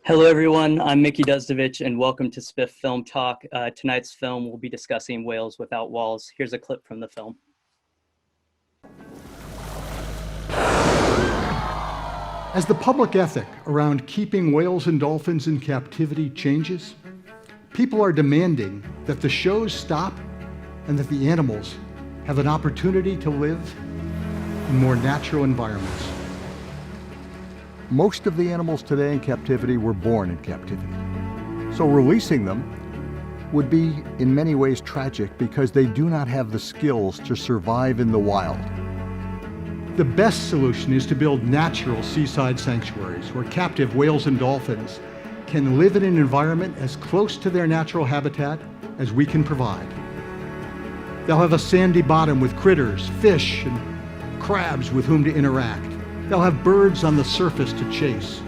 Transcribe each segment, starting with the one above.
Hello, everyone. I'm Mickey Duzdovich, and welcome to SBIFF Film Talk. Tonight's film, we'll be discussing Whales Without Walls. Here's a clip from the film. As the public ethic around keeping whales and dolphins in captivity changes, people are demanding that the shows stop and that the animals have an opportunity to live in more natural environments. Most of the animals today in captivity were born in captivity. So releasing them would be in many ways tragic because they do not have the skills to survive in the wild. The best solution is to build natural seaside sanctuaries where captive whales and dolphins can live in an environment as close to their natural habitat as we can provide. They'll have a sandy bottom with critters, fish, and crabs with whom to interact. They'll have birds on the surface to chase,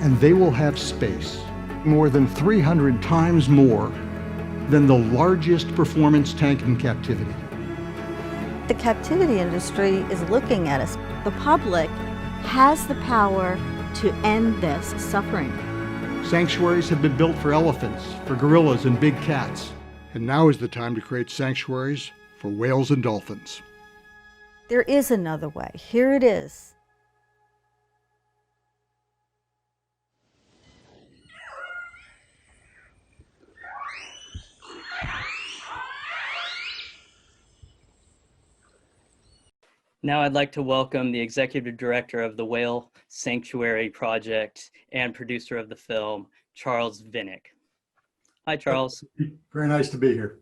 and they will have space, More than 300 times more than the largest performance tank in captivity. The captivity industry is looking at us. The public has the power to end this suffering. Sanctuaries have been built for elephants, for gorillas, and big cats. And now is the time to create sanctuaries for whales and dolphins. There is another way. Here it is. Now I'd like to welcome the executive director of the Whale Sanctuary Project and producer of the film, Charles Vinick. Hi, Charles. Very nice to be here.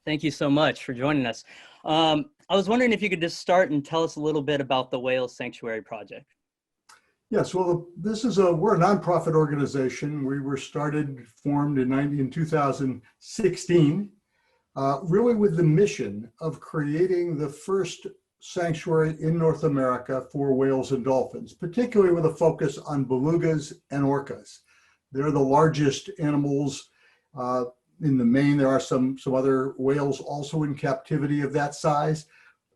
Thank you so much for joining us. I was wondering if you could just start and tell us a little bit about the Whale Sanctuary Project. Yes, well, we're a nonprofit organization. We were formed in 2016, really with the mission of creating the first sanctuary in North America for whales and dolphins, particularly with a focus on belugas and orcas. They're the largest animals in the main. There are some other whales also in captivity of that size,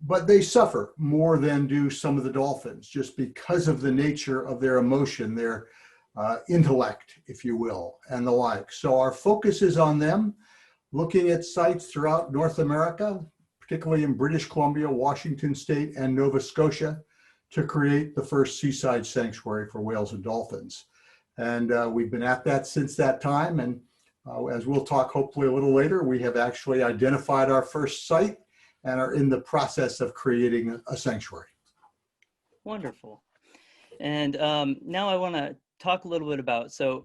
but they suffer more than do some of the dolphins just because of the nature of their emotion, their intellect, if you will, and the like. So our focus is on them, looking at sites throughout North America, particularly in British Columbia, Washington State, and Nova Scotia, to create the first seaside sanctuary for whales and dolphins. And we've been at that since that time. And as we'll talk hopefully a little later, we have actually identified our first site and are in the process of creating a sanctuary. Wonderful. And now I want to talk a little bit about, so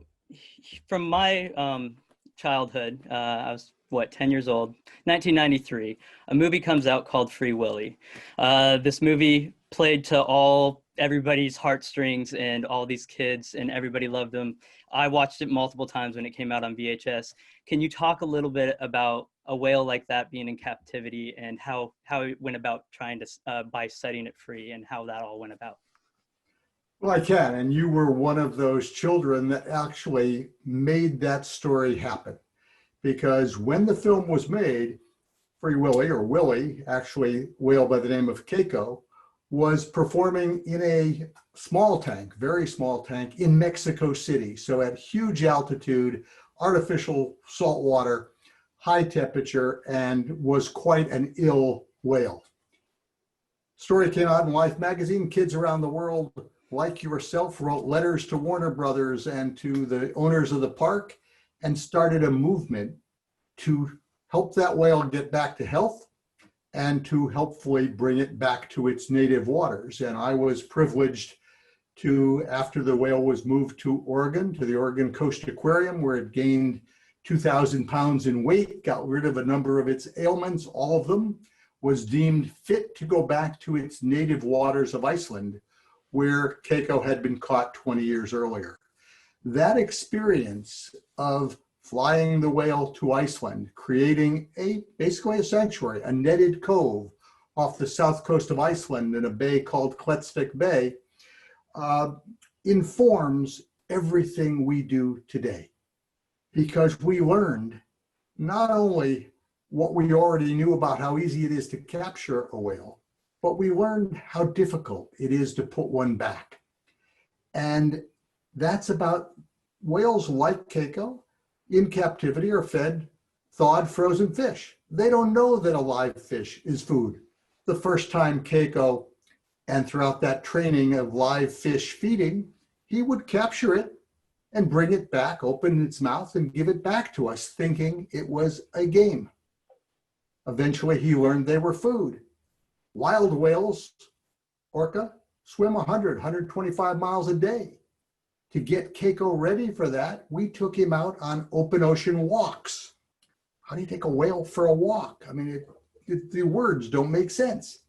from my childhood, I was 10 years old, 1993, a movie comes out called Free Willy. This movie played to everybody's heartstrings and all these kids, and everybody loved them. I watched it multiple times when it came out on VHS. Can you talk a little bit about a whale like that being in captivity and how it went about trying to, by setting it free, and how that all went about? Well, I can, and you were one of those children that actually made that story happen. Because when the film was made, Free Willy, or Willy, actually whale by the name of Keiko, was performing in a small tank, very small tank, in Mexico City. So at huge altitude, artificial salt water, high temperature, and was quite an ill whale. Story came out in Life magazine. Kids around the world, like yourself, wrote letters to Warner Brothers and to the owners of the park, and started a movement to help that whale get back to health and to helpfully bring it back to its native waters. And I was privileged to, after the whale was moved to Oregon, to the Oregon Coast Aquarium, where it gained 2,000 pounds in weight, got rid of a number of its ailments, all of them, was deemed fit to go back to its native waters of Iceland, where Keiko had been caught 20 years earlier. That experience of flying the whale to Iceland, creating basically a sanctuary, a netted cove off the south coast of Iceland in a bay called Klettsvik Bay, informs everything we do today. Because we learned not only what we already knew about how easy it is to capture a whale, but we learned how difficult it is to put one back. And that's about whales, like Keiko, in captivity are fed thawed frozen fish. They don't know that a live fish is food. The first time Keiko, and throughout that training of live fish feeding, he would capture it and bring it back, open its mouth and give it back to us, thinking it was a game. Eventually, he learned they were food. Wild whales, orca, swim 100, 125 miles a day. To get Keiko ready for that, we took him out on open ocean walks. How do you take a whale for a walk? I mean, the words don't make sense.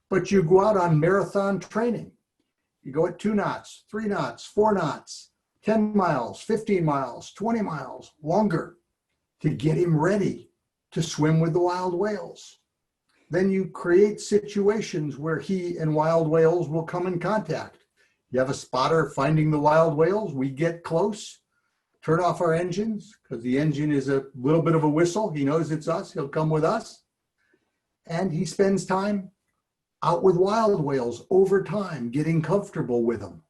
But you go out on marathon training. You go at 2 knots, 3 knots, 4 knots, 10 miles, 15 miles, 20 miles, longer, to get him ready to swim with the wild whales. Then you create situations where he and wild whales will come in contact. You have a spotter finding the wild whales, we get close, turn off our engines, because the engine is a little bit of a whistle. He knows it's us, he'll come with us. And he spends time out with wild whales over time, getting comfortable with them.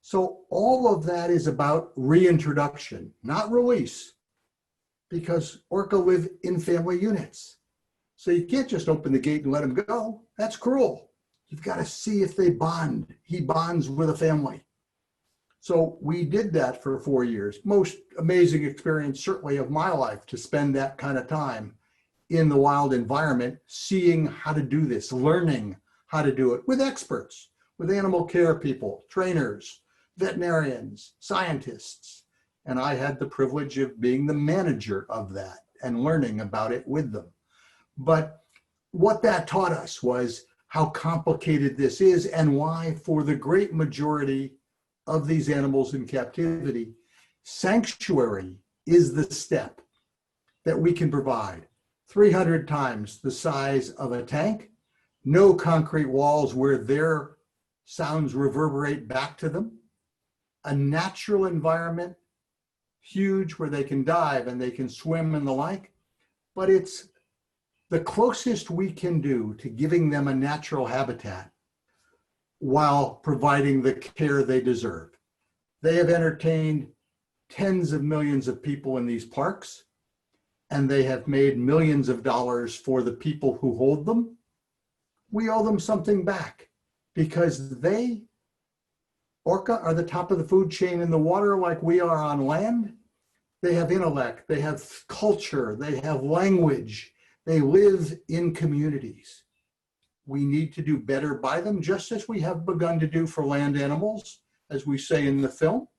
So all of that is about reintroduction, not release, because orca live in family units. So you can't just open the gate and let them go. That's cruel. You've got to see if they bond. He bonds with a family. So we did that for 4 years. Most amazing experience, certainly, of my life, to spend that kind of time in the wild environment, seeing how to do this, learning how to do it with experts, with animal care people, trainers, veterinarians, scientists. And I had the privilege of being the manager of that and learning about it with them. But what that taught us was how complicated this is, and why, for the great majority of these animals in captivity, sanctuary is the step that we can provide. 300 times the size of a tank, no concrete walls where their sounds reverberate back to them, a natural environment, huge, where they can dive and they can swim and the like, but it's the closest we can do to giving them a natural habitat while providing the care they deserve. They have entertained tens of millions of people in these parks, and they have made millions of dollars for the people who hold them. We owe them something back, because they, orca, are the top of the food chain in the water like we are on land. They have intellect, they have culture, they have language. They live in communities. We need to do better by them, just as we have begun to do for land animals, as we say in the film.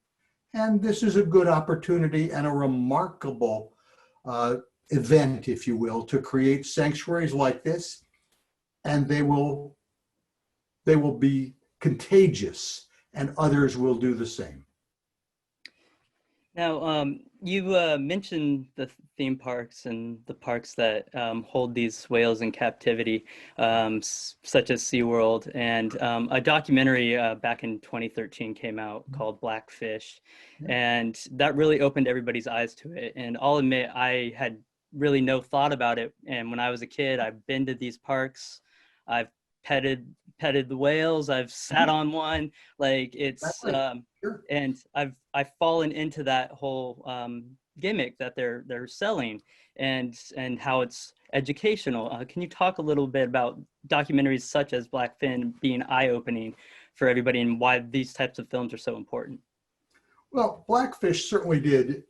And this is a good opportunity and a remarkable event, if you will, to create sanctuaries like this. And they will be contagious, and others will do the same. Now, you mentioned the theme parks and the parks that hold these whales in captivity, such as SeaWorld, and a documentary back in 2013 came out called Blackfish, and that really opened everybody's eyes to it. And I'll admit, I had really no thought about it. And when I was a kid, I've been to these parks, I've petted the whales, I've sat on one, like it's sure. And I've fallen into that whole gimmick that they're selling, and how it's educational. Can you talk a little bit about documentaries such as Blackfin being eye-opening for everybody, and why these types of films are so important? Well, Blackfish certainly did,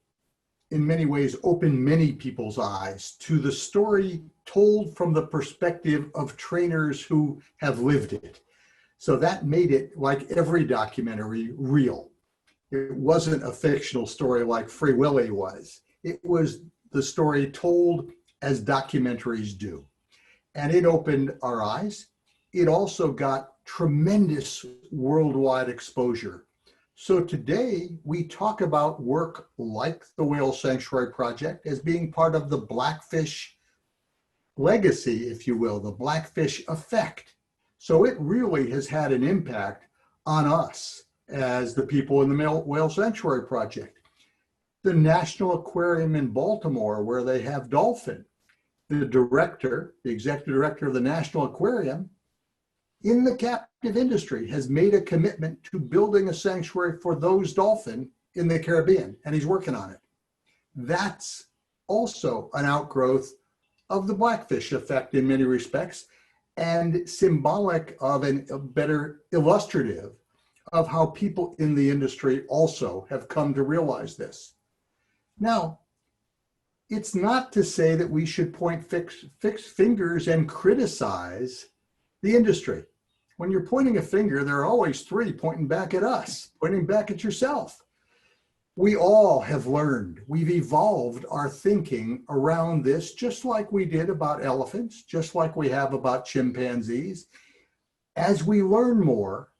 in many ways, open many people's eyes to the story told from the perspective of trainers who have lived it. So that made it, like every documentary, real. It wasn't a fictional story like Free Willy was. It was the story told as documentaries do. And it opened our eyes. It also got tremendous worldwide exposure. So today we talk about work like the Whale Sanctuary Project as being part of the Blackfish legacy, if you will, the Blackfish effect. So it really has had an impact on us as the people in the Whale Sanctuary Project. The National Aquarium in Baltimore, where they have dolphin, the director, the executive director of the National Aquarium, in the captive industry, has made a commitment to building a sanctuary for those dolphin in the Caribbean, and he's working on it. That's also an outgrowth of the Blackfish effect in many respects, and symbolic of a better illustrative of how people in the industry also have come to realize this. Now, it's not to say that we should point fixed fingers and criticize the industry. When you're pointing a finger, there are always three pointing back at us, pointing back at yourself. We all have learned, we've evolved our thinking around this, just like we did about elephants, just like we have about chimpanzees. As we learn more,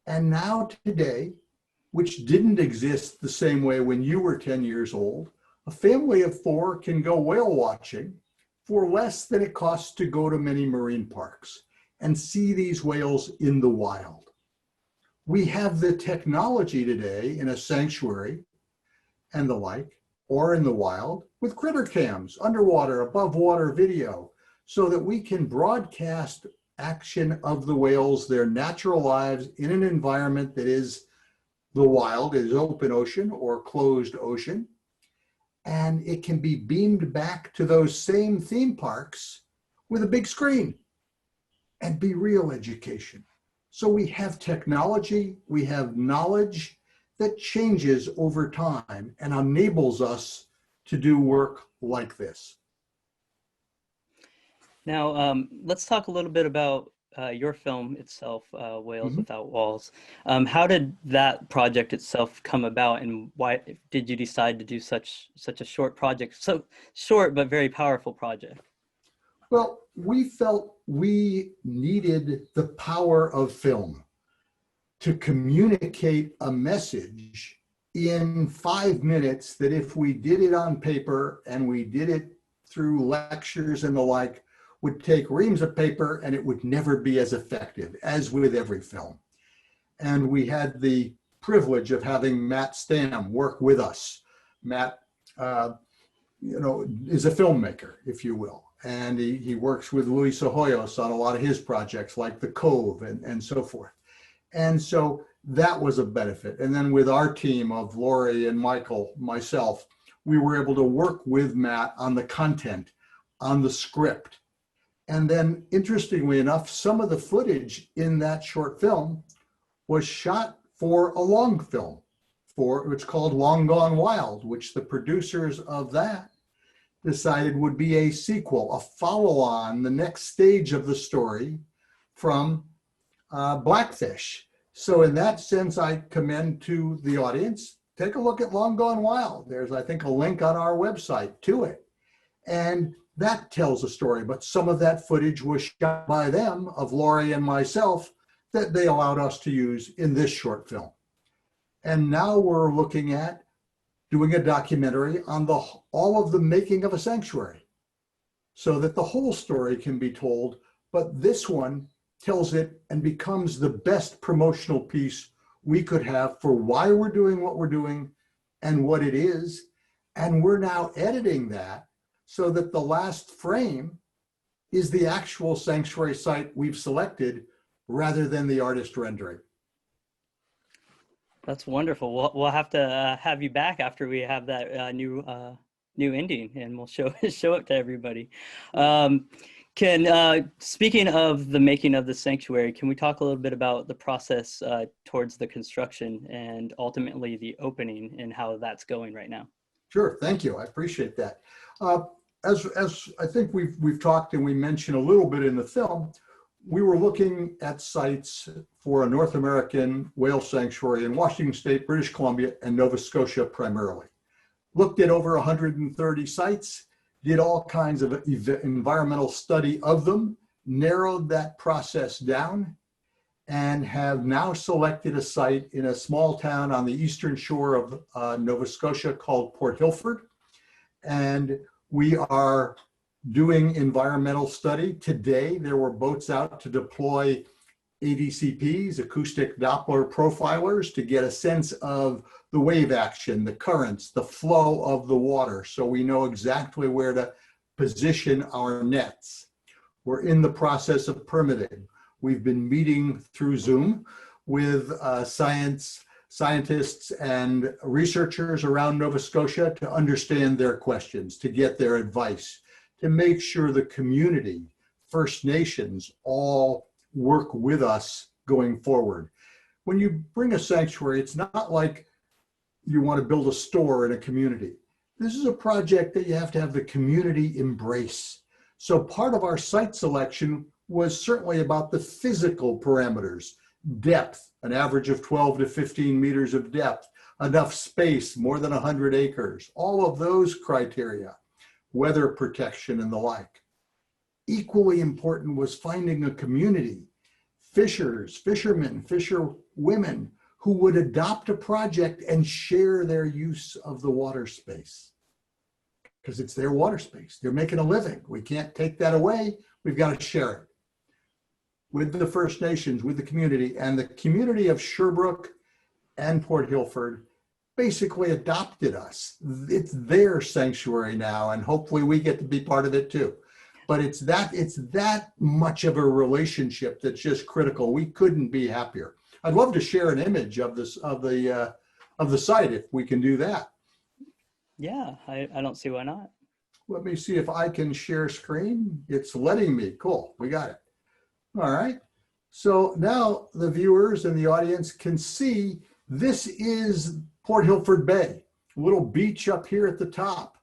and now today, which didn't exist the same way when you were 10 years old, a family of 4 can go whale watching for less than it costs to go to many marine parks and see these whales in the wild. We have the technology today in a sanctuary and the like, or in the wild, with critter cams, underwater, above water video, so that we can broadcast action of the whales, their natural lives in an environment that is the wild, is open ocean or closed ocean. And it can be beamed back to those same theme parks with a big screen and be real education. So we have technology, we have knowledge that changes over time and enables us to do work like this. Now, let's talk a little bit about your film itself, Whales Without Walls. How did that project itself come about, and why did you decide to do such a short project? So short, but very powerful project. Well, we felt we needed the power of film to communicate a message in 5 minutes that if we did it on paper and we did it through lectures and the like, would take reams of paper and it would never be as effective as with every film. And we had the privilege of having Matt Stam work with us. Matt, is a filmmaker, if you will. And he works with Luis Hoyos on a lot of his projects like The Cove and so forth. And so that was a benefit. And then with our team of Lori and Michael, myself, we were able to work with Matt on the content, on the script. And then interestingly enough, some of the footage in that short film was shot for a long film, it's called Long Gone Wild, which the producers of that decided would be a sequel, a follow-on, the next stage of the story from Blackfish. So in that sense, I commend to the audience, take a look at Long Gone Wild. There's, I think, a link on our website to it. And that tells a story, but some of that footage was shot by them, of Lori and myself, that they allowed us to use in this short film. And now we're looking at doing a documentary on all of the making of a sanctuary, so that the whole story can be told, but this one tells it and becomes the best promotional piece we could have for why we're doing what we're doing and what it is. And we're now editing that so that the last frame is the actual sanctuary site we've selected rather than the artist rendering. That's wonderful. We'll have to have you back after we have that new ending, and we'll show it to everybody. Speaking of the making of the sanctuary, can we talk a little bit about the process towards the construction and ultimately the opening and how that's going right now? Sure, thank you. I appreciate that. As I think we've talked and we mentioned a little bit in the film, we were looking at sites for a North American whale sanctuary in Washington State, British Columbia, and Nova Scotia primarily. Looked at over 130 sites, did all kinds of environmental study of them, narrowed that process down, and have now selected a site in a small town on the eastern shore of Nova Scotia called Port Hilford. And we are doing environmental study. Today, there were boats out to deploy ADCPs, acoustic Doppler profilers, to get a sense of the wave action, the currents, the flow of the water, so we know exactly where to position our nets. We're in the process of permitting. We've been meeting through Zoom with science scientists and researchers around Nova Scotia to understand their questions, to get their advice, to make sure the community, First Nations, all work with us going forward. When you bring a sanctuary, it's not like you want to build a store in a community. This is a project that you have to have the community embrace. So part of our site selection was certainly about the physical parameters, depth, an average of 12 to 15 meters of depth, enough space, more than 100 acres, all of those criteria, weather protection and the like. Equally important was finding a community, fishers, fishermen, fisherwomen, who would adopt a project and share their use of the water space. Because it's their water space. They're making a living. We can't take that away. We've got to share it with the First Nations, with the community. And the community of Sherbrooke and Port Hilford basically adopted us. It's their sanctuary now, and hopefully we get to be part of it too. But it's that much of a relationship that's just critical. We couldn't be happier. I'd love to share an image of this of the site if we can do that. Yeah, I don't see why not. Let me see if I can share screen. It's letting me. Cool, we got it. All right. So now the viewers and the audience can see this is Port Hilford Bay, a little beach up here at the top.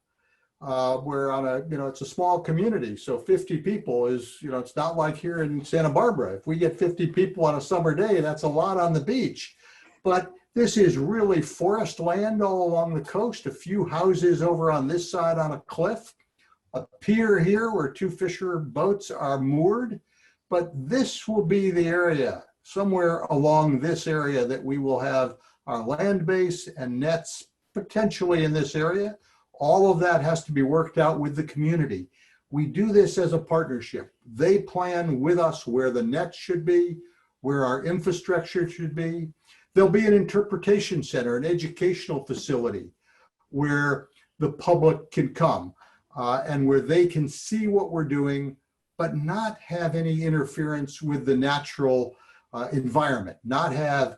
We're on a, it's a small community. So 50 people is, it's not like here in Santa Barbara. If we get 50 people on a summer day, that's a lot on the beach. But this is really forest land all along the coast, a few houses over on this side on a cliff, a pier here where two fisher boats are moored. But this will be the area, somewhere along this area, that we will have our land base and nets potentially in this area. All of that has to be worked out with the community. We do this as a partnership. They plan with us where the nets should be, where our infrastructure should be. There'll be an interpretation center, an educational facility where the public can come and where they can see what we're doing, but not have any interference with the natural environment, not have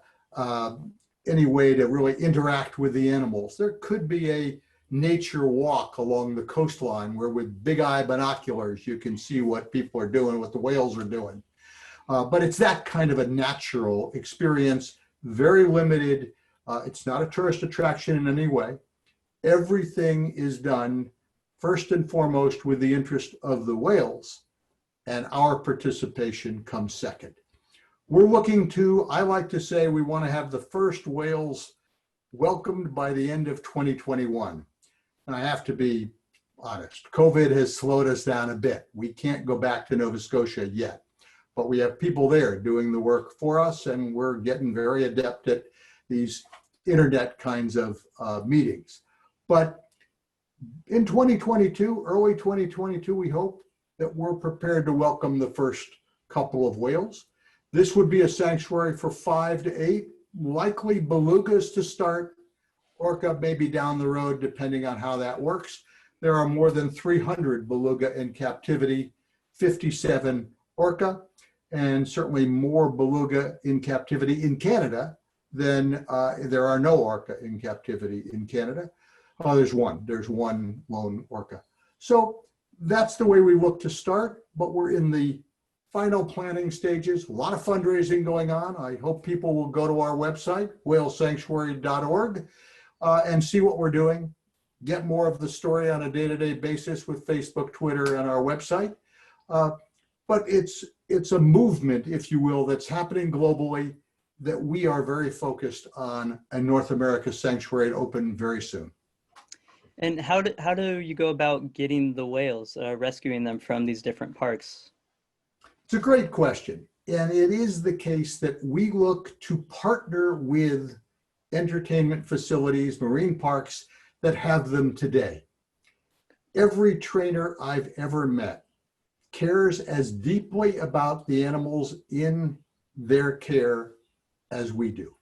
any way to really interact with the animals. There could be a nature walk along the coastline where with big eye binoculars you can see what people are doing, what the whales are doing. But it's that kind of a natural experience, very limited. It's not a tourist attraction in any way. Everything is done first and foremost with the interest of the whales, and our participation comes second. We're looking to, I like to say, we want to have the first whales welcomed by the end of 2021. And I have to be honest, COVID has slowed us down a bit. We can't go back to Nova Scotia yet, but we have people there doing the work for us, and we're getting very adept at these internet kinds of meetings. But in 2022, early 2022, we hope that we're prepared to welcome the first couple of whales. This would be a sanctuary for 5 to 8, likely belugas to start, orca maybe down the road, depending on how that works. There are more than 300 beluga in captivity, 57 orca, and certainly more beluga in captivity in Canada than there are no orca in captivity in Canada. Oh, there's one lone orca. So that's the way we look to start, but we're in the final planning stages, a lot of fundraising going on. I hope people will go to our website, whalesanctuary.org, and see what we're doing, get more of the story on a day-to-day basis with Facebook, Twitter, and our website. But it's a movement, if you will, that's happening globally that we are very focused on a North America sanctuary to open very soon. And how do you go about getting the whales, rescuing them from these different parks? It's a great question. And it is the case that we look to partner with entertainment facilities, marine parks that have them today. Every trainer I've ever met cares as deeply about the animals in their care as we do.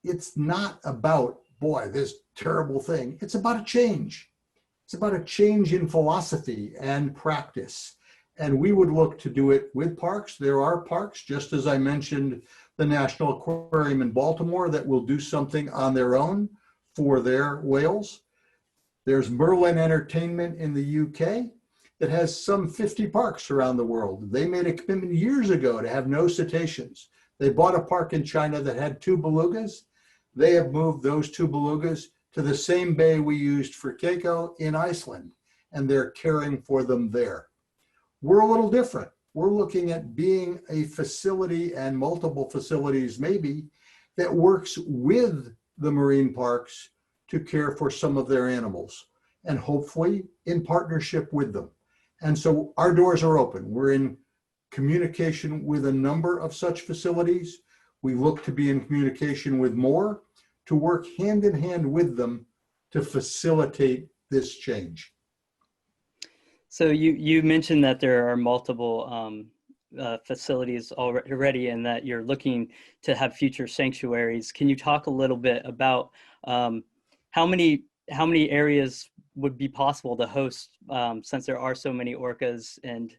It's not about, boy, this terrible thing. It's about a change. It's about a change in philosophy and practice. And we would look to do it with parks. There are parks, just as I mentioned, the National Aquarium in Baltimore that will do something on their own for their whales. There's Merlin Entertainment in the UK that has some 50 parks around the world. They made a commitment years ago to have no cetaceans. They bought a park in China that had 2 belugas. They have moved those 2 belugas to the same bay we used for Keiko in Iceland, and they're caring for them there. We're a little different. We're looking at being a facility, and multiple facilities maybe, that works with the marine parks to care for some of their animals, and hopefully in partnership with them. And so our doors are open. We're in communication with a number of such facilities. We look to be in communication with more, to work hand in hand with them to facilitate this change. So you mentioned that there are multiple facilities already, and that you're looking to have future sanctuaries. Can you talk a little bit about how many areas would be possible to host, since there are so many orcas and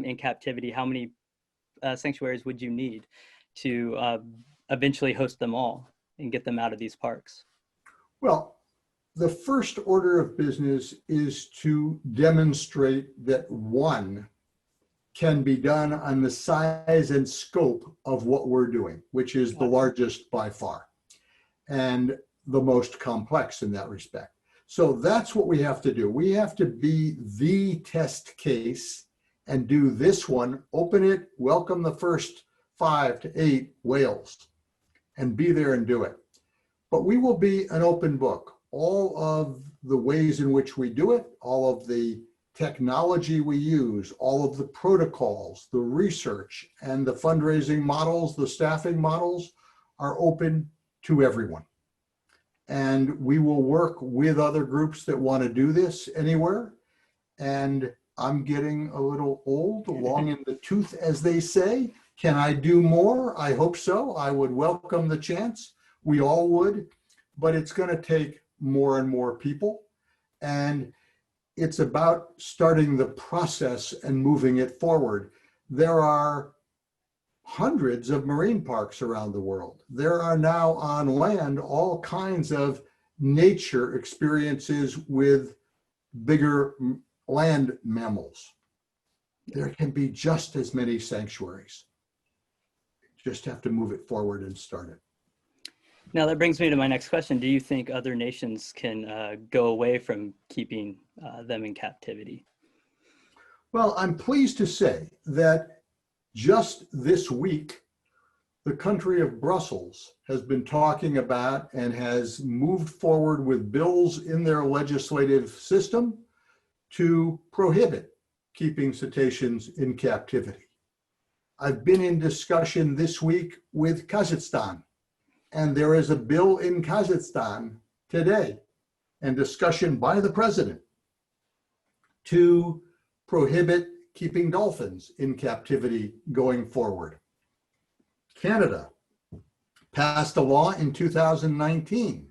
in captivity? How many sanctuaries would you need to eventually host them all and get them out of these parks? Well, the first order of business is to demonstrate that one can be done on the size and scope of what we're doing, which is the largest by far and the most complex in that respect. So that's what we have to do. We have to be the test case and do this one, open it, welcome the first 5 to 8 whales, and be there and do it. But we will be an open book. All of the ways in which we do it, all of the technology we use, all of the protocols, the research, and the fundraising models, the staffing models are open to everyone. And we will work with other groups that want to do this anywhere. And I'm getting a little old, long in the tooth, as they say. Can I do more? I hope so. I would welcome the chance. We all would, but it's going to take more and more people. And it's about starting the process and moving it forward. There are hundreds of marine parks around the world. There are now on land all kinds of nature experiences with bigger land mammals. There can be just as many sanctuaries. Just have to move it forward and start it. Now that brings me to my next question. Do you think other nations can go away from keeping them in captivity? Well, I'm pleased to say that just this week, the country of Brussels has been talking about and has moved forward with bills in their legislative system to prohibit keeping cetaceans in captivity. I've been in discussion this week with Kazakhstan, and there is a bill in Kazakhstan today and discussion by the president to prohibit keeping dolphins in captivity going forward. Canada passed a law in 2019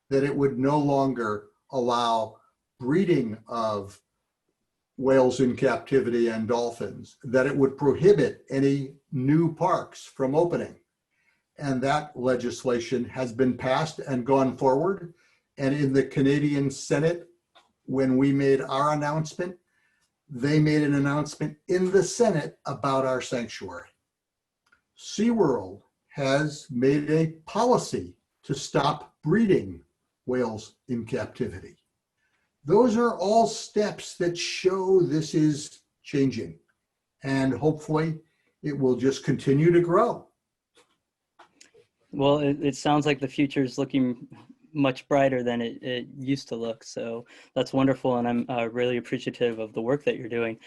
that it would no longer allow breeding of whales in captivity and dolphins, that it would prohibit any new parks from opening. And that legislation has been passed and gone forward. And in the Canadian Senate, when we made our announcement, they made an announcement in the Senate about our sanctuary. SeaWorld has made a policy to stop breeding whales in captivity. Those are all steps that show this is changing, and hopefully it will just continue to grow. Well, it sounds like the future is looking much brighter than it used to look. So that's wonderful. And I'm really appreciative of the work that you're doing.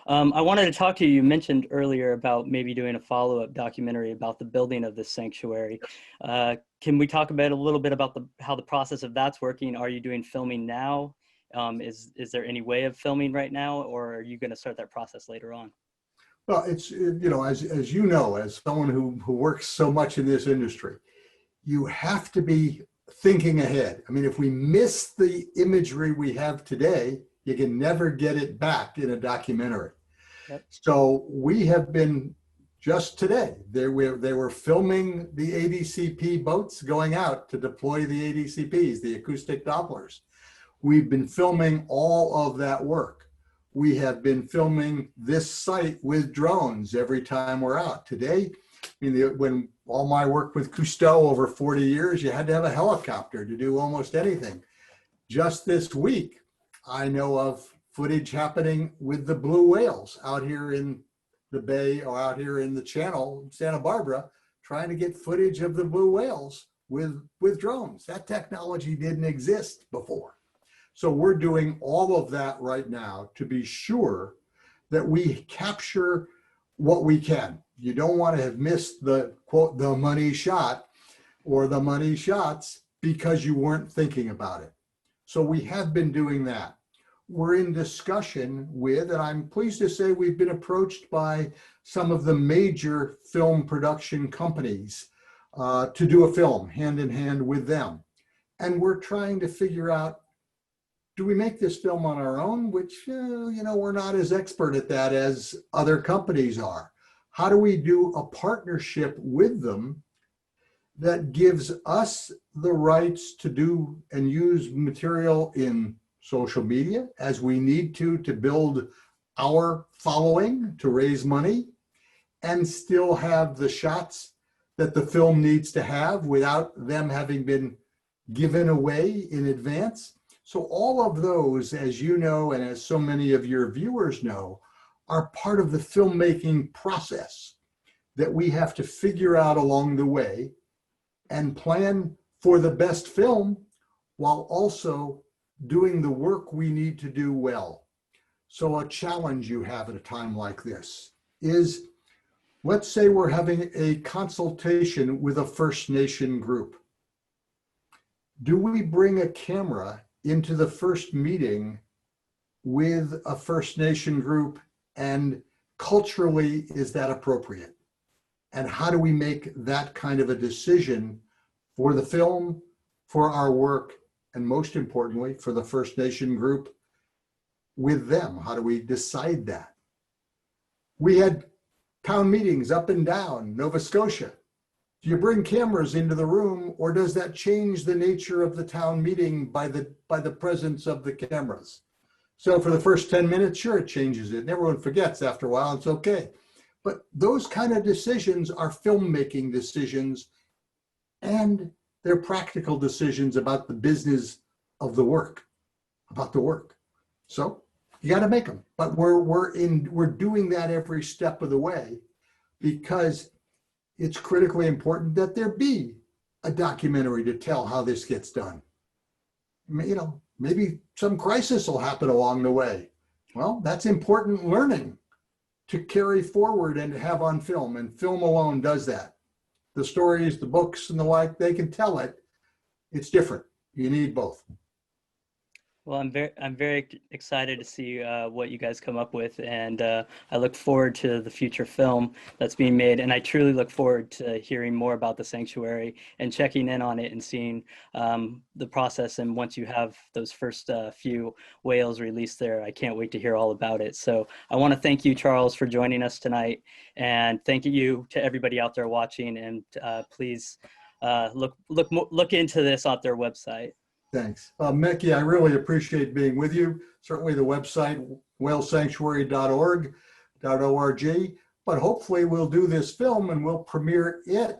I wanted to talk to you. You mentioned earlier about maybe doing a follow-up documentary about the building of this sanctuary. Can we talk about a little bit about how the process of that's working? Are you doing filming now? Is there any way of filming right now, or are you going to start that process later on? Well, it's, you know, as you know, as someone who works so much in this industry, you have to be thinking ahead. I mean, if we miss the imagery we have today, you can never get it back in a documentary. Yep. So we have been, just today, they were filming the ADCP boats going out to deploy the ADCPs, the acoustic Dopplers. We've been filming all of that work. We have been filming this site with drones every time we're out. Today, when all my work with Cousteau over 40 years, you had to have a helicopter to do almost anything. Just this week, I know of footage happening with the blue whales out here in the bay or out here in the channel, Santa Barbara, trying to get footage of the blue whales with drones. That technology didn't exist before. So we're doing all of that right now to be sure that we capture what we can. You don't want to have missed the quote, the money shot or the money shots because you weren't thinking about it. So we have been doing that. We're in discussion with, and I'm pleased to say we've been approached by some of the major film production companies to do a film hand in hand with them. And we're trying to figure out, do we make this film on our own? Which, we're not as expert at that as other companies are. How do we do a partnership with them that gives us the rights to do and use material in social media as we need to build our following, to raise money, and still have the shots that the film needs to have without them having been given away in advance? So all of those, as you know, and as so many of your viewers know, are part of the filmmaking process that we have to figure out along the way and plan for the best film while also doing the work we need to do well. So a challenge you have at a time like this is, let's say we're having a consultation with a First Nation group. Do we bring a camera into the first meeting with a First Nation group, and culturally, is that appropriate? And how do we make that kind of a decision for the film, for our work, and most importantly, for the First Nation group with them? How do we decide that? We had town meetings up and down Nova Scotia. Do you bring cameras into the room, or does that change the nature of the town meeting by the presence of the cameras? So for the first 10 minutes, sure, it changes it. And everyone forgets after a while, it's okay. But those kind of decisions are filmmaking decisions, and they're practical decisions about the business of the work, about the work. So you got to make them. But we're doing that every step of the way, because it's critically important that there be a documentary to tell how this gets done. Maybe some crisis will happen along the way. Well, that's important learning to carry forward and to have on film, and film alone does that. The stories, the books, and the like, they can tell it. It's different. You need both. Well, I'm very excited to see what you guys come up with, and I look forward to the future film that's being made, and I truly look forward to hearing more about the sanctuary and checking in on it and seeing the process. And once you have those first few whales released there, I can't wait to hear all about it. So I want to thank you, Charles, for joining us tonight, and thank you to everybody out there watching. And please look into this on their website. Thanks. Mickey, I really appreciate being with you. Certainly the website, whalesanctuary.org, but hopefully we'll do this film and we'll premiere it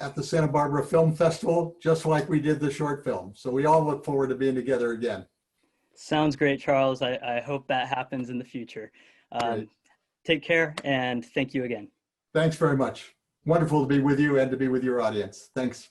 at the Santa Barbara Film Festival, just like we did the short film. So we all look forward to being together again. Sounds great, Charles. I hope that happens in the future. Take care, and thank you again. Thanks very much. Wonderful to be with you and to be with your audience. Thanks.